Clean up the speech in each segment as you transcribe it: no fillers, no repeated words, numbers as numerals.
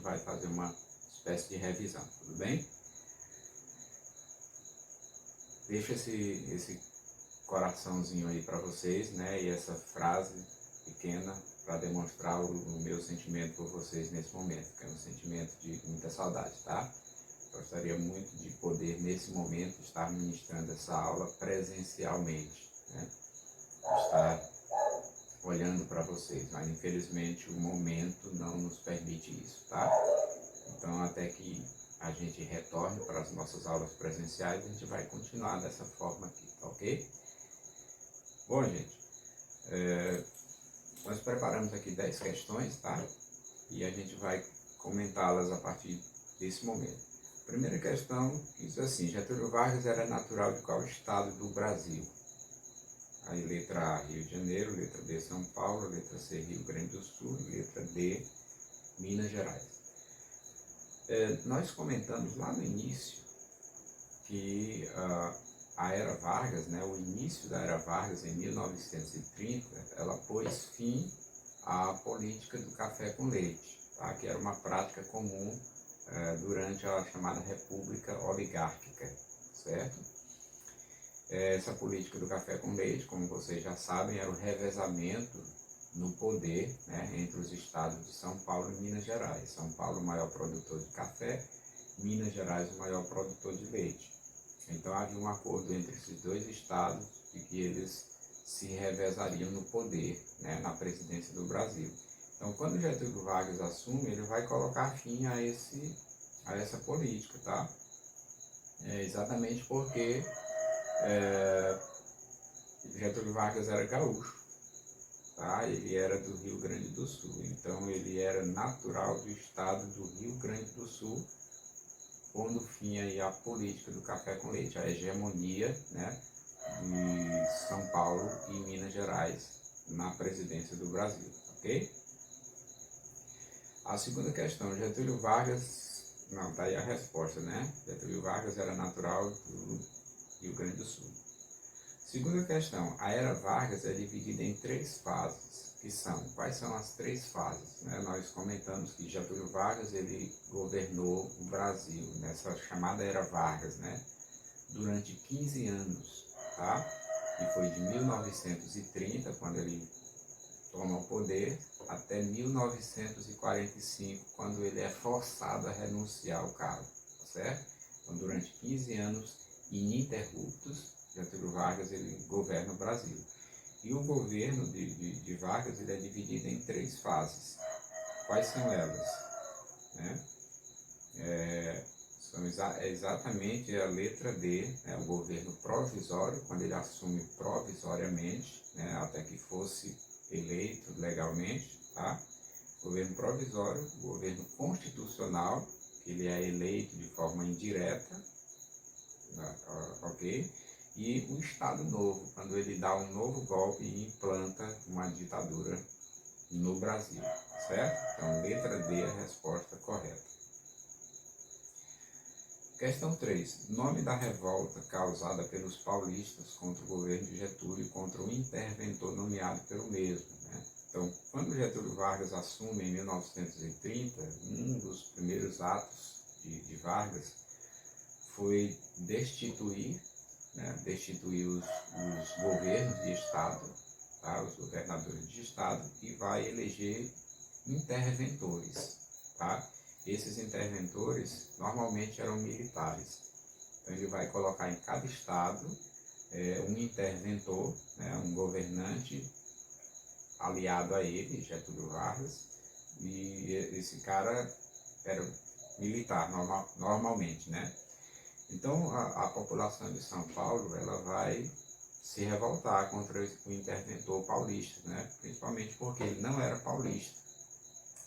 vai fazer uma espécie de revisão, tudo bem? Deixa esse coraçãozinho aí para vocês, né? E essa frase pequena para demonstrar o meu sentimento por vocês nesse momento, que é um sentimento de muita saudade, tá? Gostaria muito de poder, nesse momento, estar ministrando essa aula presencialmente, né? Estar olhando para vocês, mas infelizmente o momento não nos permite isso, tá? Então, até que a gente retorne para as nossas aulas presenciais, a gente vai continuar dessa forma aqui, tá ok? Bom, gente, nós preparamos aqui 10 questões, tá? E a gente vai comentá-las a partir desse momento. Primeira questão diz assim: Getúlio Vargas era natural de qual estado do Brasil? Aí letra A, Rio de Janeiro, letra B, São Paulo, letra C, Rio Grande do Sul, letra D, Minas Gerais. Nós comentamos lá no início que a Era Vargas, né, o início da Era Vargas, em 1930, ela pôs fim à política do café com leite, tá? Que era uma prática comum durante a chamada República Oligárquica, certo? Essa política do café com leite, como vocês já sabem, era o revezamento no poder, né, entre os estados de São Paulo e Minas Gerais. São Paulo, o maior produtor de café, Minas Gerais, o maior produtor de leite. Então havia um acordo entre esses dois estados de que eles se revezariam no poder, né, na presidência do Brasil. Então, quando Getúlio Vargas assume, ele vai colocar fim a essa política, tá? Exatamente porque Getúlio Vargas era gaúcho, tá? Ele era do Rio Grande do Sul, então ele era natural do estado do Rio Grande do Sul, pondo fim aí à política do café com leite, a hegemonia, né, de São Paulo e Minas Gerais na presidência do Brasil, ok? A segunda questão, Getúlio Vargas, não, tá aí a resposta, né? Getúlio Vargas era natural do Rio Grande do Sul. Segunda questão, a Era Vargas é dividida em 3 fases, que são, quais são as 3 fases? Né? Nós comentamos que Getúlio Vargas, ele governou o Brasil nessa chamada Era Vargas, né? Durante 15 anos, tá? E foi de 1930, quando ele toma o poder, até 1945, quando ele é forçado a renunciar ao cargo, tá certo? Então, durante 15 anos ininterruptos, Getúlio Vargas ele governa o Brasil. E o governo de Vargas ele é dividido em 3 fases. Quais são elas? Né? Exatamente a letra D, né, o governo provisório, quando ele assume provisoriamente, né, até que fosse eleito legalmente, tá? Governo provisório, governo constitucional, que ele é eleito de forma indireta, ok? E o Estado Novo, quando ele dá um novo golpe e implanta uma ditadura no Brasil, certo? Então, letra D é a resposta correta. Questão 3. Nome da revolta causada pelos paulistas contra o governo de Getúlio e contra o interventor nomeado pelo mesmo, né? Então, quando Getúlio Vargas assume em 1930, um dos primeiros atos de Vargas foi destituir os governos de Estado, tá? Os governadores de Estado, e vai eleger interventores, tá? Esses interventores normalmente eram militares. Então ele vai colocar em cada estado um interventor, né, um governante aliado a ele, Getúlio Vargas, e esse cara era militar normalmente, né? Então a população de São Paulo ela vai se revoltar contra o interventor paulista, né? Principalmente porque ele não era paulista,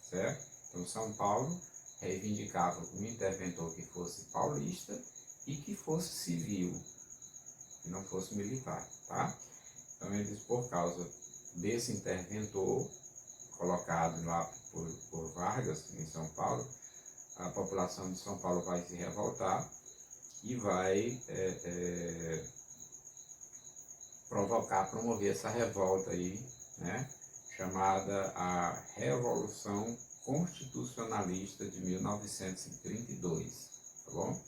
certo? Então São Paulo reivindicava um interventor que fosse paulista e que fosse civil, que não fosse militar, tá? Então eles, por causa desse interventor colocado lá por Vargas em São Paulo, a população de São Paulo vai se revoltar e vai promover essa revolta aí, né? Chamada a Revolução Constitucionalista de 1932, tá bom?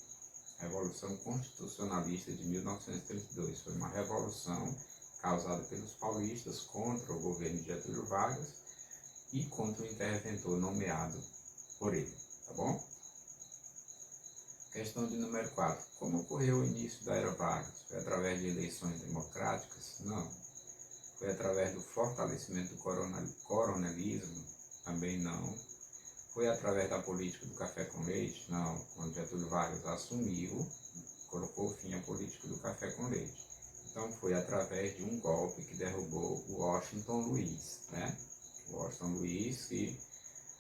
Revolução Constitucionalista de 1932 foi uma revolução causada pelos paulistas contra o governo de Getúlio Vargas e contra o interventor nomeado por ele, tá bom? Questão de número 4. Como ocorreu o início da era Vargas? Foi através de eleições democráticas? Não. Foi através do fortalecimento do coronelismo? Também não. Foi através da política do café com leite? Não. Quando Getúlio Vargas assumiu, colocou fim à política do café com leite. Então foi através de um golpe que derrubou o Washington Luiz, né? O Washington Luiz, que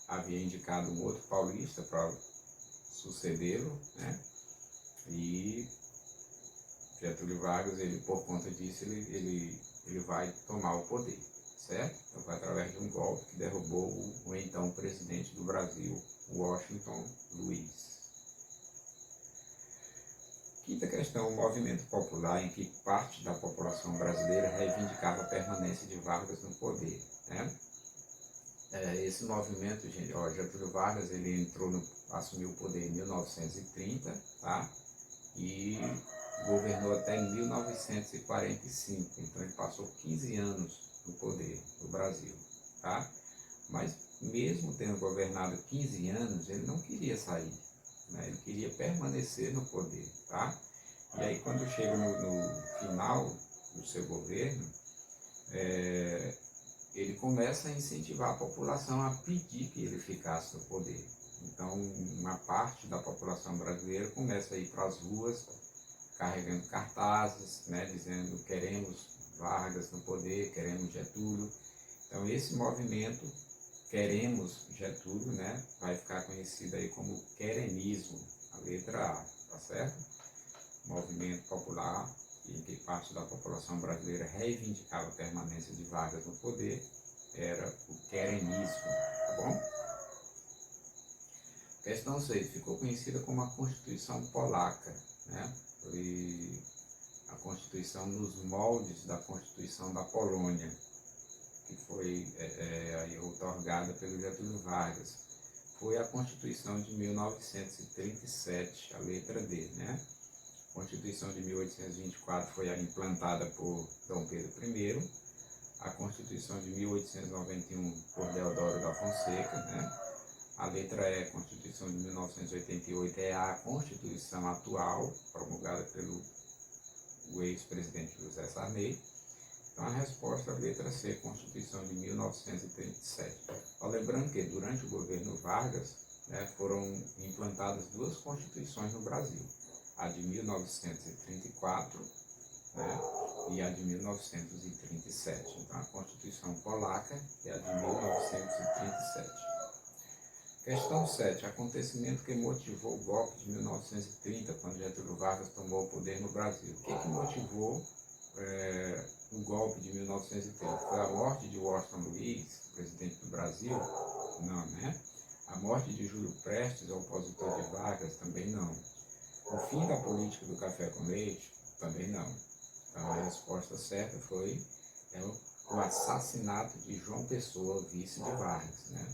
havia indicado um outro paulista para sucedê-lo, né? E Getúlio Vargas, ele, por conta disso, ele vai tomar o poder, certo? Então foi através de um golpe que derrubou o então presidente do Brasil, Washington Luiz. Quinta questão, o movimento popular em que parte da população brasileira reivindicava a permanência de Vargas no poder, né? Esse movimento, gente, Getúlio Vargas, ele assumiu o poder em 1930, tá? E governou até em 1945, então ele passou 15 anos no poder do Brasil, tá? Mas mesmo tendo governado 15 anos, ele não queria sair, né? Ele queria permanecer no poder, tá? E aí quando chega no final do seu governo, ele começa a incentivar a população a pedir que ele ficasse no poder. Então, uma parte da população brasileira começa a ir para as ruas, carregando cartazes, né, dizendo queremos Vargas no poder, queremos Getúlio. Então, esse movimento, queremos Getúlio, né, vai ficar conhecido aí como queremismo, a letra A, tá certo? Movimento popular em que parte da população brasileira reivindicava a permanência de Vargas no poder, era o queremismo, tá bom? Questão 6, ficou conhecida como a Constituição Polaca, né? Foi a Constituição nos moldes da Constituição da Polônia, que foi aí outorgada pelo Getúlio Vargas. Foi a Constituição de 1937, a letra D, né? A Constituição de 1824 foi implantada por Dom Pedro I, a Constituição de 1891 por Deodoro da Fonseca, né? A letra E, Constituição de 1988, é a Constituição atual, promulgada pelo ex-presidente José Sarney. Então a resposta, a letra C, Constituição de 1937. Lembrando que durante o governo Vargas, né, foram implantadas duas constituições no Brasil. A de 1934, né, e a de 1937. Então, a Constituição Polaca é a de 1937. Questão 7. Acontecimento que motivou o golpe de 1930, quando Getúlio Vargas tomou o poder no Brasil. O que motivou o golpe de 1930? Foi a morte de Washington Luiz, presidente do Brasil? Não, né? A morte de Júlio Prestes, opositor de Vargas? Também não. O fim da política do café com leite? Também não. Então a resposta certa foi o assassinato de João Pessoa, vice de Vargas, né?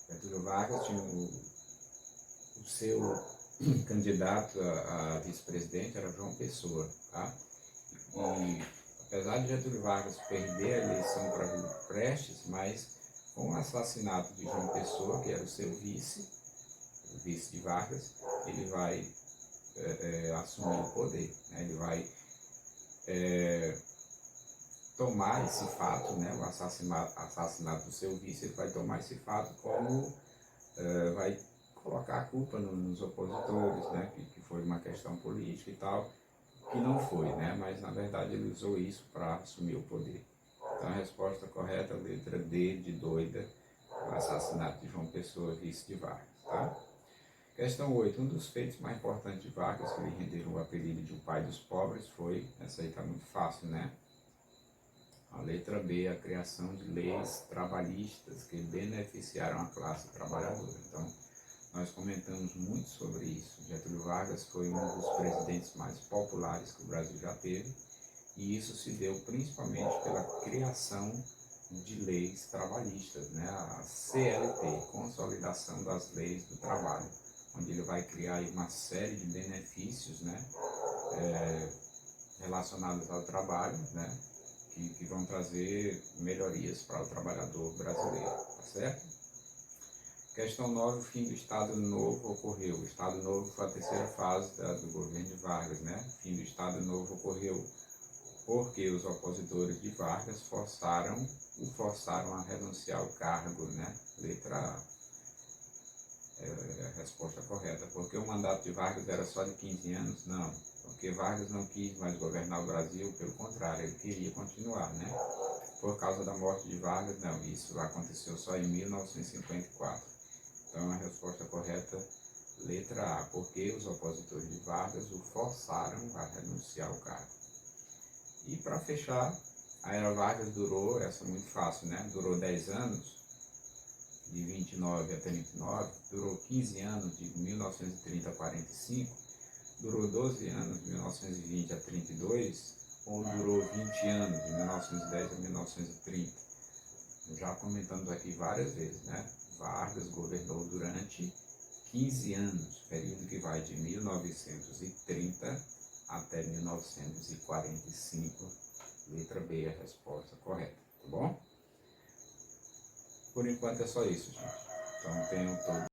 Getúlio Vargas tinha o seu candidato a vice-presidente era João Pessoa, tá? E apesar de Getúlio Vargas perder a eleição para Júlio Prestes, mas com o assassinato de João Pessoa, que era o seu vice, o vice de Vargas, ele vai assumir o poder, né? Ele vai tomar esse fato, né? O assassinato do seu vice, ele vai tomar esse fato como vai colocar a culpa nos opositores, né? Que foi uma questão política e tal, que não foi, né? Mas na verdade ele usou isso para assumir o poder. Então a resposta correta, letra D de doida, o assassinato de João Pessoa, vice de Vargas, tá? Questão 8. Um dos feitos mais importantes de Vargas, que lhe renderam o apelido de o pai dos pobres, foi, essa aí está muito fácil, né? A letra B, a criação de leis trabalhistas que beneficiaram a classe trabalhadora. Então, nós comentamos muito sobre isso. Getúlio Vargas foi um dos presidentes mais populares que o Brasil já teve, e isso se deu principalmente pela criação de leis trabalhistas, né? A CLT, Consolidação das Leis do Trabalho, onde ele vai criar aí uma série de benefícios, né? Relacionados ao trabalho, né? Que vão trazer melhorias para o trabalhador brasileiro, tá certo? Questão 9, o fim do Estado Novo ocorreu. O Estado Novo foi a terceira fase do governo de Vargas, né? O fim do Estado Novo ocorreu porque os opositores de Vargas o forçaram a renunciar ao cargo, né? Letra A, a resposta correta. Porque o mandato de Vargas era só de 15 anos? Não. Porque Vargas não quis mais governar o Brasil, pelo contrário, ele queria continuar, né? Por causa da morte de Vargas, não. Isso aconteceu só em 1954. Então, a resposta correta, letra A, porque os opositores de Vargas o forçaram a renunciar ao cargo. E para fechar, a era Vargas durou, essa é muito fácil, né? Durou 10 anos, de 29 a 39, durou 15 anos, de 1930 a 45, durou 12 anos, de 1920 a 32, ou durou 20 anos, de 1910 a 1930. Já comentamos aqui várias vezes, né? Vargas governou durante 15 anos, período que vai de 1930 até 1945. Letra B é a resposta correta, tá bom? Por enquanto é só isso, gente. Então tenham todos